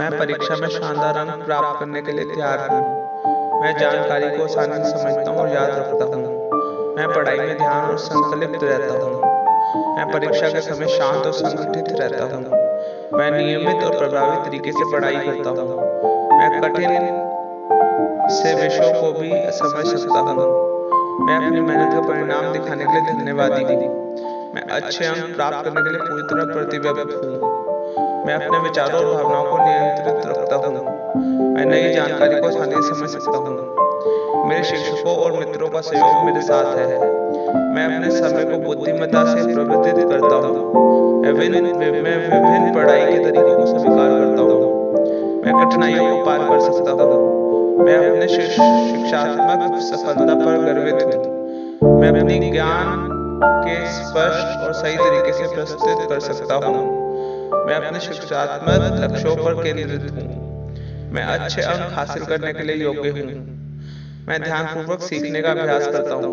मैं परीक्षा में शानदार अंक प्राप्त करने के लिए तैयार हूँ। मैं जानकारी को आसानी से समझता हूँ और याद रखता हूँ। मैं पढ़ाई में ध्यान और संकल्पित रहता हूँ। मैं परीक्षा के समय शांत और संगठित रहता हूँ। मैं नियमित और प्रभावी तरीके से पढ़ाई करता हूँ। मैं कठिन से विषयों को भी समझ सकता हूँ। मैं अपनी मेहनत का परिणाम दिखाने के लिए धन्यवादी हूँ। मैं अच्छे अंक प्राप्त करने के लिए पूरी तरह प्रतिबद्ध हूँ। मैं अपने विचारों और भावनाओं को नियंत्रित रखता हूँ। मैं नई जानकारी को आसानी से समझ सकता हूँ। मेरे शिक्षकों और मित्रों का सहयोग मेरे साथ है। मैं अपने समय को बुद्धिमत्ता से प्रबंधित करता हूँ। मैं विभिन्न पढ़ाई के तरीकों को स्वीकार करता हूँ। मैं कठिनाइयों को पार कर सकता हूँ। मैं अपने शिक्षात्मक सफलता पर गर्वित हूँ। मैं अपनी ज्ञान के स्पष्ट और सही तरीके से प्रस्तुत कर सकता हूँ। मैं अपने शिक्षात्मक लक्ष्यों पर केंद्रित हूँ। मैं अच्छे अंक हासिल करने के लिए योग्य हूँ। मैं ध्यानपूर्वक सीखने का अभ्यास करता हूँ।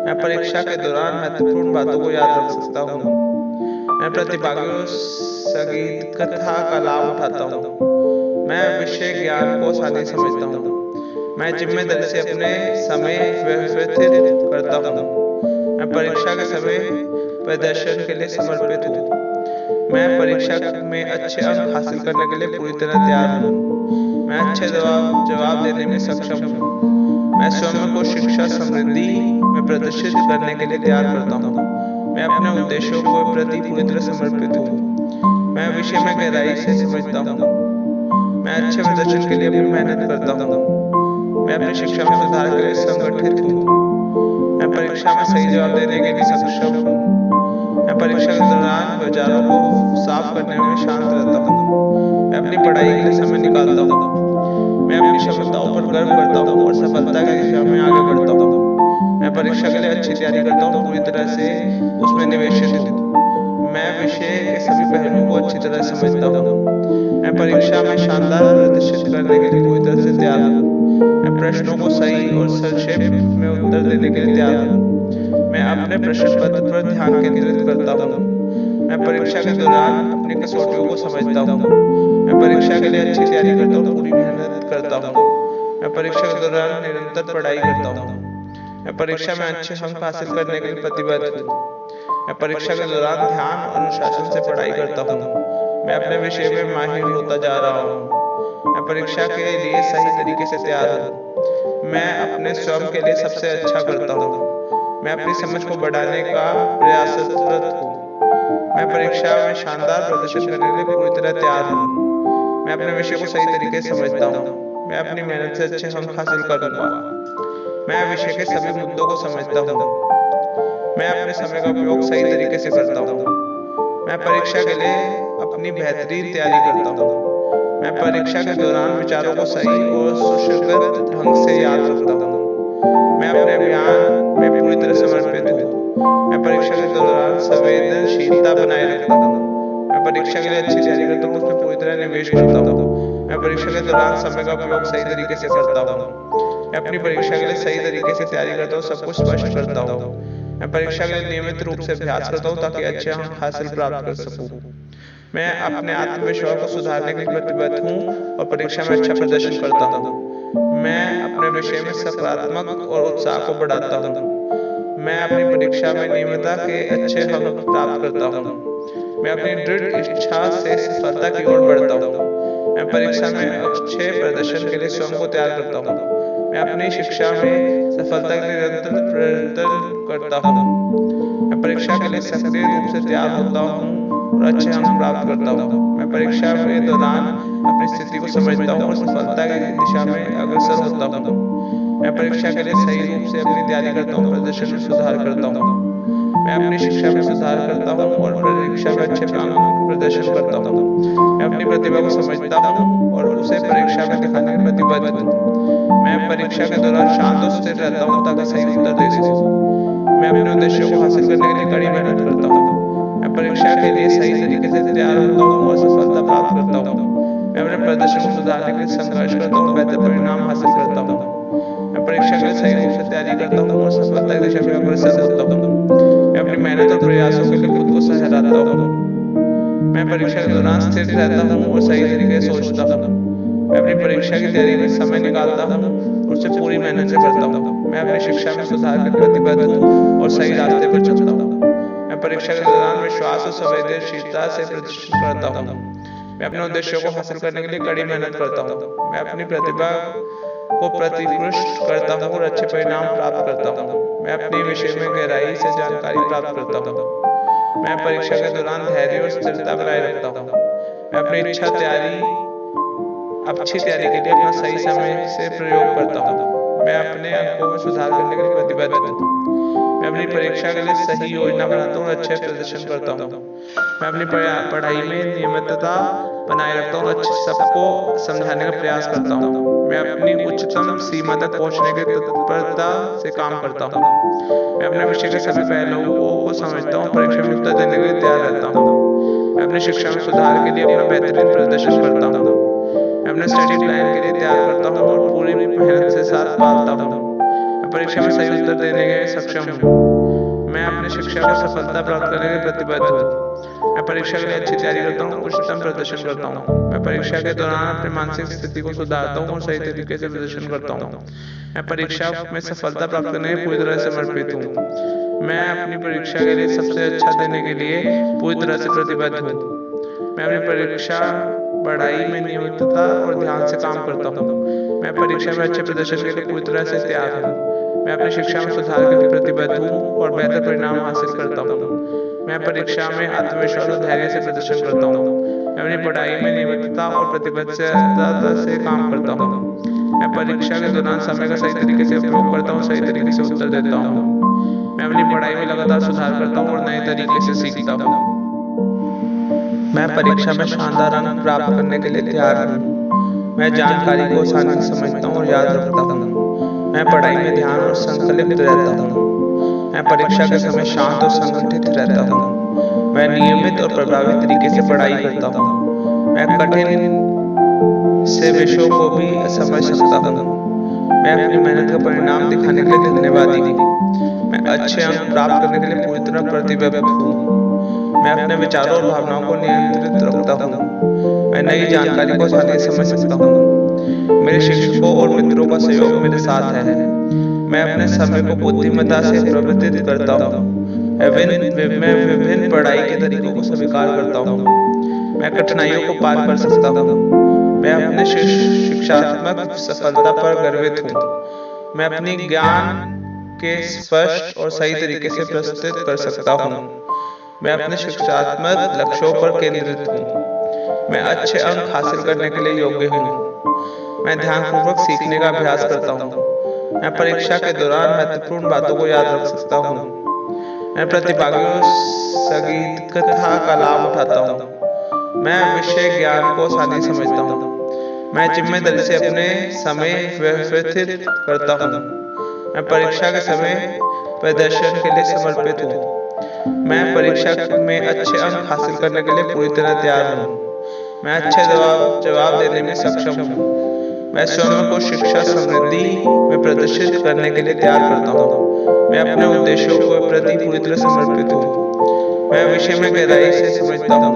मैं परीक्षा के दौरान महत्वपूर्ण बातों को याद रख सकता हूँ। मैं प्रतिभागियों संगीत कथा का लाभ उठाता हूँ। मैं विषय ज्ञान को आसानी से समझता हूँ। मैं जिम्मेदारी से अपने समय व्यवस्थित करता हूँ। मैं परीक्षा के समय प्रदर्शन के लिए समर्पित हूँ। मैं परीक्षा में अच्छे अंक हासिल करने के लिए पूरी तरह तैयार हूँ। मैं अच्छे जवाब देने में सक्षम हूँ। मैं स्वयं को शिक्षा समृद्धि में प्रदर्शित करने के लिए तैयार करता हूँ। मैं अपने उद्देश्यों के प्रति पूरी तरह समर्पित हूँ। मैं विषय में गहराई से समझता हूँ। मैं अच्छे प्रदर्शन के लिए अपनी मेहनत करता हूँ। मैं अपनी शिक्षा में सुधार के लिए संगठित हूँ। मैं परीक्षा में सही जवाब देने के लिए सक्षम हूँ। मैं परीक्षा के दौरान विचारों को साफ करने में शांत रहता हूँ। मैं अपनी पढ़ाई के लिए समय निकालता हूँ। मैं अपनी क्षमताओं पर गर्व करता हूँ और सफलता की दिशा में आगे बढ़ता हूँ। मैं परीक्षा के लिए अच्छी तैयारी करता हूँ, पूरी तरह से उसमें निवेशित हूँ। मैं विषय के सभी पहलुओं को अच्छी तरह समझता हूँ। मैं परीक्षा में शानदार प्रदर्शित करने के लिए पूरी तरह से तैयार हूँ। मैं प्रश्नों को सही और संक्षेप में उत्तर देने के लिए तैयार हूँ। मैं अपने प्रश्न पत्र पर ध्यान केंद्रित करता हूँ। मैं परीक्षा के दौरान अपनी कसौटियों को समझता हूँ। मैं परीक्षा के लिए अच्छी तैयारी करता हूँ, पूरी मेहनत करता हूँ। मैं परीक्षा के दौरान निरंतर पढ़ाई करता हूँ। मैं परीक्षा में अच्छे अंक हासिल करने के लिए प्रतिबद्ध हूँ। मैं परीक्षा के दौरान ध्यान और अनुशासन से पढ़ाई करता हूँ। मैं अपने विषय में माहिर होता जा रहा हूँ। मैं परीक्षा के लिए सही तरीके से तैयार हूँ। मैं अपने स्वयं के लिए सबसे अच्छा करता हूँ। मैं अपनी समझ को बढ़ाने का प्रयासरत हूँ। मैं परीक्षा में शानदार प्रदर्शन करने के लिए पूरी तरह तैयार हूँ। मैं अपने विषय को सही तरीके से समझता हूँ। मैं अपनी मेहनत से अच्छे अंक हासिल करूंगा। मैं विषय के सभी मुद्दों को समझता हूँ। मैं अपने समय का उपयोग सही तरीके से करता हूँ। मैं परीक्षा के लिए अपनी बेहतरीन तैयारी करता हूँ। मैं परीक्षा के दौरान विचारों को सही और सुसंगत ढंग से याद रखता हूँ। मैं अपने अभियान में पूरी तरह समर्पित हूँ। मैं परीक्षा के दौरान संवेदनशीलता बनाए रखता हूँ। मैं परीक्षा के लिए अच्छी तैयारी करता हूँ, उसमें पूरी तरह निवेश करता हूँ। मैं परीक्षा के दौरान समय का उपयोग सही तरीके से करता हूँ। मैं अपनी परीक्षा के लिए सही तरीके से तैयारी करता हूँ, सब कुछ स्पष्ट करता हूँ। मैं परीक्षा के लिए नियमित रूप से अभ्यास करता हूँ ताकि अच्छे अंक हासिल प्राप्त कर सकूँ। मैं अपने आत्मविश्वास को सुधारने के लिए प्रतिबद्ध हूँ और परीक्षा में अच्छा प्रदर्शन करता हूँ। मैं अपने विषय में सकारात्मक और उत्साह को बढ़ाता हूँ। मैं अपनी परीक्षा में नियमितता के अच्छे अंक प्राप्त करता हूँ। मैं अपनी दृढ़ इच्छा से सफलता की ओर बढ़ता हूँ। मैं परीक्षा में अच्छे प्रदर्शन के लिए स्वयं को तैयार करता हूँ। मैं अपनी शिक्षा में सफलता के लिए निरंतर प्रयत्न करता हूँ। मैं परीक्षा के लिए सक्रिय रूप से तैयार होता हूँ और अच्छे अंक प्राप्त करता हूँ। मैं परीक्षा के दौरान अपनी स्थिति को समझता हूँ और सफलता की दिशा में अग्रसर होता हूँ। मैं परीक्षा के लिए सही रूप से अपनी तैयारी करता हूँ, प्रदर्शन में सुधार करता हूँ। मैं अपनी शिक्षा में सुधार करता हूँ और परीक्षा में अच्छे अंक प्रदर्शन करता हूँ। मैं अपनी प्रतिभा को समझता हूँ और उसे परीक्षा में दिखाने के लिए प्रतिबद्ध हूँ। मैं परीक्षा के दौरान शांत और स्थिर रहता हूँ ताकि सही उत्तर दे सकूँ। मैं अपने उद्देश्यों को हासिल करने के लिए कड़ी मेहनत करता हूँ। मैं परीक्षा के लिए सही तरीके से तैयार होता हूँ और सफलता प्राप्त करता हूँ। मैं अपने प्रदर्शन को सुधारने के लिए संघर्ष करता हूँ और बेहतर परिणाम हासिल करता हूँ। मैं परीक्षा के लिए सही रूप से तैयारी करता हूँ और सफलता की दिशा में अग्रसर होता हूँ। मैं अपनी मेहनत और प्रयासों के लिए खुद को सराहता हूँ। मैं परीक्षा के दौरान स्थिर रहता हूँ और सही तरीके से सोचता हूँ। मैं अपनी परीक्षा की तैयारी में समय निकालता हूँ और उसे पूरी मेहनत से करता हूँ। मैं अपनी शिक्षा में सुधार के लिए प्रतिबद्ध हूँ और सही रास्ते पर चलता हूँ। मैं परीक्षा के दौरान विश्वास और संवेदनशीलता से प्रदर्शन करता हूँ। मैं अपने उद्देश्यों को हासिल करने के लिए कड़ी मेहनत करता हूँ। मैं अपनी प्रतिभा को प्रतिपुष्ट करता हूँ और अच्छे परिणाम प्राप्त करता हूँ। मैं अपने विषय में गहराई से जानकारी प्राप्त करता हूँ। मैं परीक्षा के दौरान धैर्य और स्थिरता बनाए रखता हूँ। मैं अपनी अच्छी तैयारी के लिए अपना सही समय से प्रयोग करता हूँ। मैं अपने अंकों में सुधार करने के लिए प्रतिबद्ध हूँ। मैं अपनी परीक्षा के लिए सही योजना बनाता हूँ और अच्छे प्रदर्शन करता हूँ। मैं अपनी पढ़ाई में नियमितता बनाए रखता हूँ और अच्छे सबको समझाने का प्रयास करता हूँ। मैं अपनी उच्चतम सीमा तक पहुँचने की तत्परता से काम करता हूँ। मैं अपने विषय के सभी पहलुओं को समझता हूँ, परीक्षा में उत्तर देने के लिए तैयार रहता हूँ। मैं अपनी शिक्षा में सुधार के लिए अपना बेहतरीन प्रदर्शन करता हूँ। मैं अपने स्टडी प्लान के लिए तैयार करता हूँ और पूरी मेहनत से साथ पालता हूँ। मैं परीक्षा में सही उत्तर देने के सक्षम हूँ। मैं अपनी शिक्षा को सफलता प्राप्त करने के लिए प्रतिबद्ध हूँ। मैं परीक्षा के लिए अच्छी तैयारी करता हूँ, उच्चतम प्रदर्शन करता हूँ। मैं परीक्षा के दौरान अपनी मानसिक स्थिति को सुधारता हूँ और सही तरीके से प्रदर्शन करता हूँ। मैं परीक्षा में सफलता प्राप्त करने के लिए पूरी तरह से समर्पित हूँ। मैं अपनी परीक्षा के लिए सबसे अच्छा देने के लिए पूरी तरह से प्रतिबद्ध हूँ। मैं अपनी परीक्षा पढ़ाई में नियमितता और ध्यान से काम करता हूँ। मैं परीक्षा में अच्छे प्रदर्शन के लिए पूरी तरह से तैयार हूँ। मैं अपनी शिक्षा में सुधार के लिए प्रतिबद्ध हूँ और बेहतर परिणाम हासिल करता हूँ। मैं परीक्षा में आत्मविश्वास और धैर्य से प्रदर्शन करता हूँ। मैं अपनी पढ़ाई में नियमितता और प्रतिबद्धता से काम करता हूँ। मैं परीक्षा के दौरान समय का सही तरीके से उपयोग करता हूँ, सही तरीके से उत्तर देता हूँ। मैं अपनी पढ़ाई में लगातार सुधार करता हूँ और नए तरीके से सीखता हूँ। मैं परीक्षा में शानदार अंक प्राप्त करने के लिए तैयार हूँ। मैं जानकारी को आसानी से समझता हूँ और याद रखता हूँ। मैं पढ़ाई में ध्यान और संकल्पित रहता हूँ। मैं परीक्षा के समय शांत और संगठित रहता हूँ। मैं नियमित और प्रभावी तरीके से पढ़ाई करता हूँ। मैं कठिन से विषयों को भी समझ सकता हूँ। मैं अपनी मेहनत का परिणाम दिखाने के लिए धन्यवादी हूँ। मैं अच्छे अंक प्राप्त करने के लिए पूरी तरह प्रतिबद्ध हूँ। मैं अपने विचारों और भावनाओं को नियंत्रित रखता हूँ। मैं नई जानकारी को आसानी से समझ सकता हूँ। मेरे शिक्षकों और मित्रों का सहयोग मेरे साथ है। मैं अपने समय को बुद्धिमत्ता से प्रबंधित करता हूँ। मैं विभिन्न पढ़ाई के तरीकों को स्वीकार करता हूँ। मैं कठिनाइयों को पार कर सकता हूँ। मैं अपने शिक्षात्मक सफलता पर गर्वित हूँ। मैं अपनी ज्ञान के स्पष्ट और सही तरीके से प्रस्तुत कर सकता हूँ। मैं अपने शिक्षात्मक लक्ष्यों पर केंद्रित हूँ। मैं अच्छे अंक हासिल करने के लिए योग्य हूँ। मैं ध्यानपूर्वक सीखने का अभ्यास करता हूँ। मैं परीक्षा के दौरान महत्वपूर्ण बातों को याद रख सकता हूँ। मैं प्रतिभागियों संगीतकथा का लाभ उठाता हूँ। मैं विषय ज्ञान को आसानी से समझता हूँ। मैं जिम्मेदारी से अपने समय व्यवस्थित करता हूँ। मैं परीक्षा के समय प्रदर्शन के लिए समर्पित हूँ। मैं परीक्षा में अच्छे अंक हासिल करने के लिए पूरी तरह तैयार हूँ। मैं अच्छे जवाब देने में सक्षम हूँ। मैं स्वयं को शिक्षा समृद्धि में प्रदर्शित करने के लिए तैयार करता हूँ। मैं अपने उद्देश्यों के प्रति पूरी तरह समर्पित हूँ। मैं विषय में गहराई से समझता हूँ।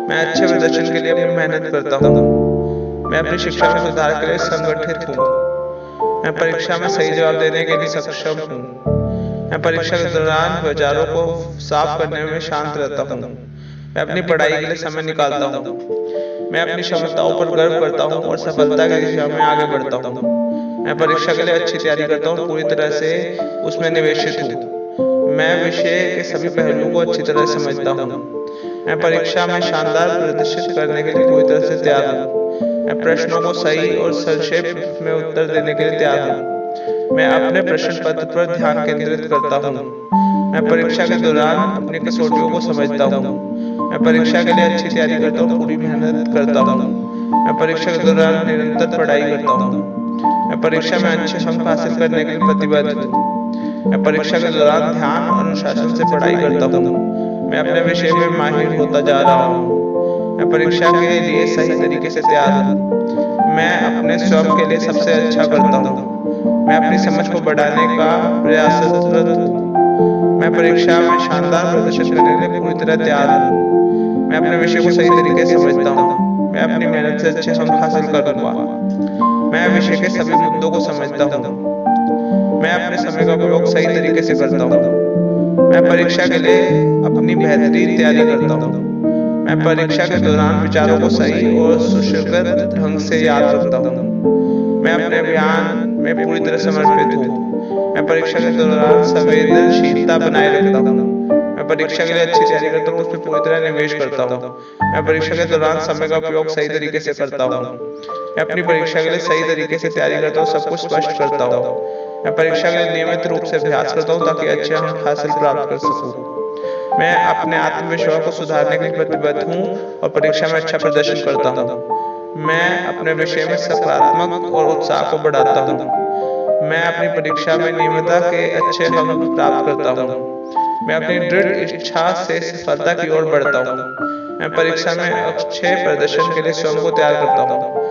मैं अच्छे प्रदर्शन के लिए अपनी मेहनत करता हूँ। मैं अपनी शिक्षा में सुधार के लिए संगठित हूँ। मैं परीक्षा में सही जवाब देने के लिए सक्षम हूँ। मैं परीक्षा के दौरान विचारों को साफ करने में शांत रहता हूँ। मैं अपनी पढ़ाई के लिए समय निकालता हूँ। मैं अपनी क्षमताओं पर गर्व करता हूँ और सफलता की दिशा में आगे बढ़ता हूँ। मैं परीक्षा के लिए अच्छी तैयारी करता हूँ, पूरी तरह से उसमें निवेशित हूँ। मैं विषय के सभी पहलुओं को अच्छी तरह से समझता हूँ। मैं परीक्षा में शानदार प्रदर्शित करने के लिए पूरी तरह से तैयार हूँ। मैं प्रश्नों को सही और संक्षेप में उत्तर देने के लिए तैयार हूँ। मैं अपने प्रश्न पत्र पर ध्यान केंद्रित करता हूँ। मैं परीक्षा के दौरान अपनी कसौटियों को समझता हूँ। मैं परीक्षा के लिए अच्छी तैयारी करता हूँ, पूरी मेहनत करता हूँ। मैं परीक्षा के दौरान निरंतर पढ़ाई करता हूँ। मैं परीक्षा में अच्छे अंक हासिल करने के लिए प्रतिबद्ध हूँ। मैं परीक्षा के दौरान ध्यान और अनुशासन से पढ़ाई करता हूँ। मैं अपने विषय में माहिर होता जा रहा हूँ। मैं परीक्षा के लिए सही तरीके से तैयार हूँ। मैं अपने स्वयं के लिए सबसे अच्छा करता हूँ। मैं अपनी समझ को बढ़ाने का प्रयासरत हूँ। मैं परीक्षा में शानदार प्रदर्शन करने के लिए पूरी तरह तैयार हूँ। मैं अपने विषय को सही तरीके से समझता हूँ। मैं अपनी मेहनत से अच्छे अंक हासिल करूंगा। मैं विषय के सभी मुद्दों को समझता हूँ। मैं अपने समय का उपयोग सही तरीके से करता हूँ। मैं परीक्षा के लिए अपनी बेहतरीन तैयारी करता हूँ। मैं परीक्षा के दौरान विचारों को सही और सुसंगत ढंग से याद रखता हूँ। मैं अपने अभियान में पूरी तरह समर्पित हूँ। मैं परीक्षा के दौरान संवेदनशीलता बनाए रखता हूँ। मैं परीक्षा के लिए अच्छी तैयारी करता हूँ, उस पर पूरी तरह निवेश करता हूँ। मैं परीक्षा के दौरान समय का उपयोग सही तरीके से करता हूँ। मैं अपनी परीक्षा के लिए सही तरीके से तैयारी करता हूँ, सब कुछ स्पष्ट करता हूँ। मैं परीक्षा के लिए नियमित रूप से अभ्यास करता हूँ ताकि अच्छे अंक हासिल प्राप्त कर सकूँ। मैं अपने आत्मविश्वास को सुधारने के लिए प्रतिबद्ध हूँ और परीक्षा में अच्छा प्रदर्शन करता हूँ। मैं अपने विषय में सकारात्मक और उत्साह को बढ़ाता हूँ। मैं अपनी परीक्षा में नियमितता के अच्छे अंक प्राप्त करता हूँ। मैं अपनी दृढ़ इच्छा से सफलता की ओर बढ़ता हूँ। मैं परीक्षा में अच्छे प्रदर्शन के लिए स्वयं को तैयार करता हूँ।